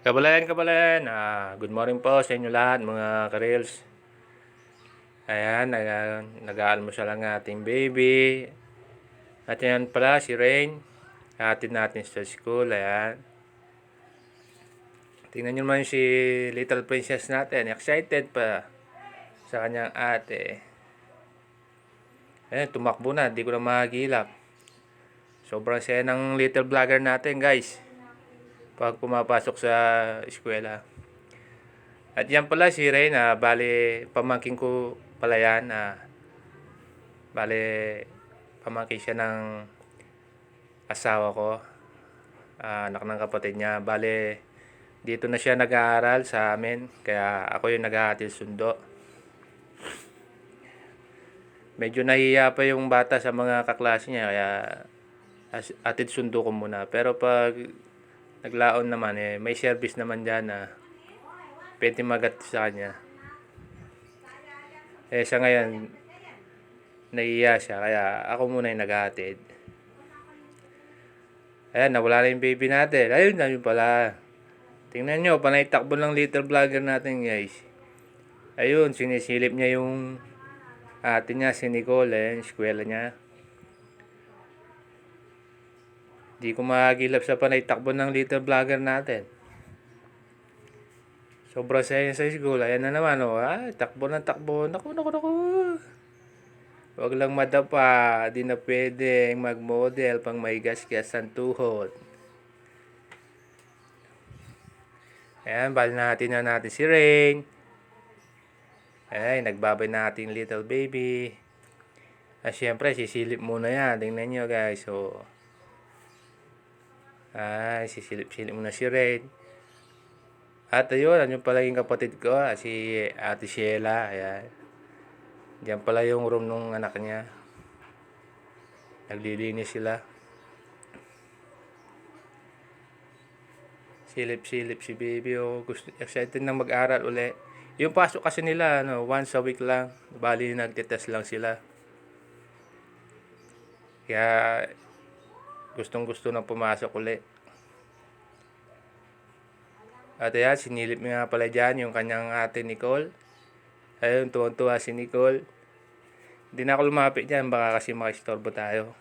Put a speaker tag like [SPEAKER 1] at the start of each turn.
[SPEAKER 1] Kabalayan, good morning po sa inyo lahat mga ka-reels. Ayan, nag-aalmusal ang ating baby. At yan pala si Rain. Hatid natin sa school, ayan. Tingnan nyo naman si Little Princess natin. Excited pa sa kanyang ate. Ayan, tumakbo na, di ko na mahagilap. Sobrang saya ng little vlogger natin, guys, pag pumapasok sa eskwela. At yan pala si Ray bale pamangkin ko pala yan, bale pamangkin siya ng asawa ko, anak ng kapatid niya. Bale dito na siya nag-aaral sa amin, kaya ako yung naghahatid sundo. Medyo nahihiya pa yung bata sa mga kaklase niya, kaya atid sundo ko muna. Pero pag naglaon naman, may service naman dyan na pwede magat sa kanya. Sa ngayon nahihiya siya, kaya ako muna yung naghahatid. Ayan, nawala na yung baby natin. Ayun na yun pala. Tingnan nyo, panay takbo ng little vlogger natin, guys. Ayun, sinisilip niya yung ate niya, si Nicole, eskwela niya. Di ko makagilap sa panay takbo ng little vlogger natin. Sobrang saya sa school. Ayan na naman, takbo ng takbo. Naku. Huwag lang madapa. Di na pwedeng mag-model pang may gas-gas ang tuhod. Ayan, bali natin si Rain. Ay, nagbabay natin little baby. At syempre, sisilip muna yan. Tingnan nyo, guys. So, sisilip muna si Rain. At ayun, ano pala yung kapatid ko, si Ate Sheila. Ayan. Diyan pala yung room ng anak niya. Naglilinis sila. Silip si baby. Excited na mag-aral uli. Yung pasok kasi nila, once a week lang. Bali, nagtitest lang sila. Kaya, gustong-gusto na pumasok uli. At ayan, sinilip nga pala dyan yung kanyang ate Nicole. Ayun, tuwan-tuwa si Nicole. Hindi na ako lumapit dyan, baka kasi makistorbo tayo.